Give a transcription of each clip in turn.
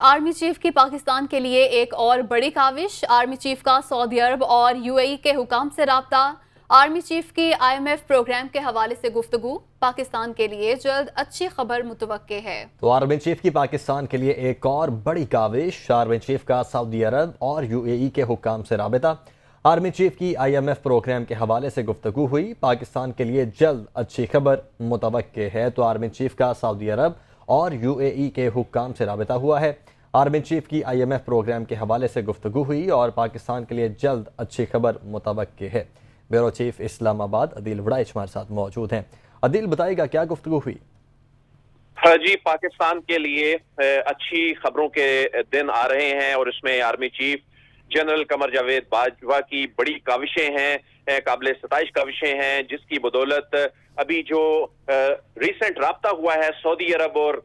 Army chief की पाकिस्तान के लिए एक और बड़ी काविश। आर्मी चीफ का सऊदी अरब और यूएई के हुकाम से राब्ता। आर्मी चीफ की आईएमएफ प्रोग्राम के हवाले से गुफ्तगू। पाकिस्तान के लिए जल्द अच्छी खबर मुतवक्के है। तो आर्मी चीफ की पाकिस्तान के लिए एक और बड़ी काविश। आर्मी चीफ का सऊदी अरब और यूएई के हुकाम से राबता। आर्मी चीफ की आईएमएफ प्रोग्राम के हवाले से गुफ्तगू हुई। पाकिस्तान के लिए जल्द अच्छी खबर मुतवक्के है। तो आर्मी चीफ का सऊदी अरब और यूएई के हुक्काम से राबता हुआ है। आर्मी चीफ की आईएमएफ प्रोग्राम के हवाले से गुफ्तगू हुई और पाकिस्तान के लिए जल्द अच्छी खबर मुतवक्के है। ब्यूरो चीफ इस्लामाबाद अदील वड़ाइच हमारे साथ मौजूद हैं। अदील, बताएगा क्या गुफ्तगू हुई? हाँ जी, पाकिस्तान के लिए अच्छी खबरों के दिन आ रहे हैं और इसमें army chief general Qamar Javed Bajwa की बड़ी काविशें हैं, काबिल सताइश काविशें हैं, जिसकी बदौलत अभी जो रिसेंट राब्ता हुआ है सऊदी अरब और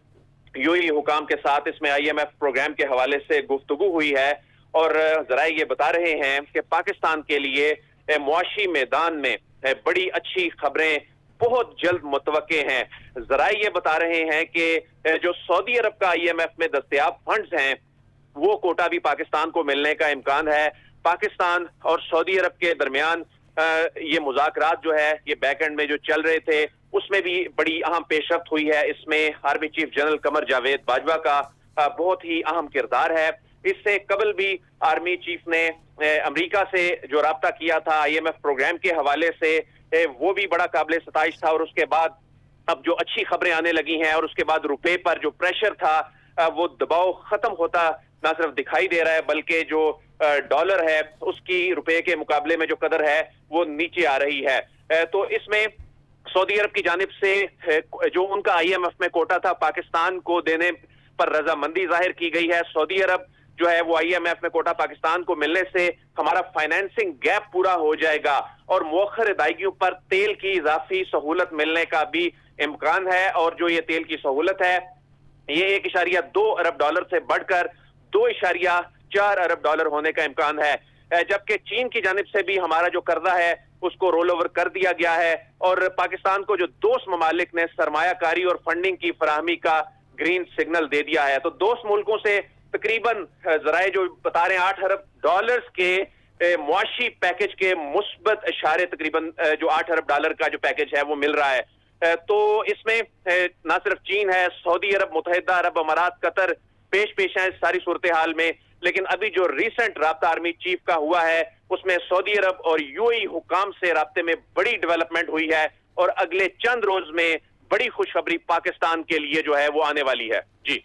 यूएई हुकाम के साथ, इसमें आईएमएफ प्रोग्राम के हवाले से गुफ्तगू हुई है। और जरा ये बता रहे हैं कि पाकिस्तान के लिए मुआशी मैदान में बड़ी अच्छी खबरें बहुत जल्द मुतवक्के हैं। जरा ये बता रहे हैं कि जो सऊदी अरब का आईएमएफ में दस्तयाब फंड्स हैं वो कोटा भी पाकिस्तान को मिलने का इम्कान है। पाकिस्तान और सऊदी अरब के दरमियान ये मुज़ाकरात जो है ये बैक एंड में जो चल रहे थे उसमें भी बड़ी अहम पेशरफ्त हुई है। इसमें army chief general Qamar Javed Bajwa का बहुत ही अहम किरदार है। इससे कबल भी आर्मी चीफ ने अमेरिका से जो राब्ता किया था आईएमएफ प्रोग्राम के हवाले से, वो भी बड़ा काबिल सताइश था। और उसके बाद अब जो अच्छी खबरें आने लगी हैं और उसके बाद रुपए पर जो प्रेशर था वो दबाव खत्म होता ना सिर्फ दिखाई दे रहा है, बल्कि जो डॉलर है उसकी रुपए के मुकाबले में जो कदर है वो नीचे आ रही है। तो इसमें सऊदी अरब की जानिब से जो उनका आईएमएफ में कोटा था पाकिस्तान को देने पर रजामंदी जाहिर की गई है। सऊदी अरब जो है वो आईएमएफ में कोटा पाकिस्तान को मिलने से हमारा फाइनेंसिंग गैप पूरा हो जाएगा और मौखर अदायगियों पर तेल की इजाफी सहूलत मिलने का भी इम्कान है। और जो ये तेल की सहूलत है ये 1.2 अरब डॉलर से बढ़कर 2.4 अरब डॉलर होने का इम्कान है। जबकि चीन की जानिब से भी हमारा जो कर्जा है उसको रोल ओवर कर दिया गया है और पाकिस्तान को जो दोस्त ममालिक ने सरमायाकारी और फंडिंग की फराहमी का ग्रीन सिग्नल दे दिया है। तो दोस्त मुल्कों से तकरीबन जराए जो बता रहे हैं 8 अरब डॉलर्स के मुआशी पैकेज के मुस्बत इशारे, तकरीबन जो 8 अरब डॉलर का जो पैकेज है वो मिल रहा है। तो इसमें ना सिर्फ चीन है, सऊदी अरब, मुत्तहिदा अरब अमारात, कतर पेश है इस सारी सूरत हाल में। लेकिन अभी जो रिसेंट राब्ता आर्मी चीफ का हुआ है उसमें सऊदी अरब और यूएई हुकाम से राब्ते में बड़ी डेवलपमेंट हुई है और अगले चंद रोज में बड़ी खुशखबरी पाकिस्तान के लिए जो है वो आने वाली है। जी।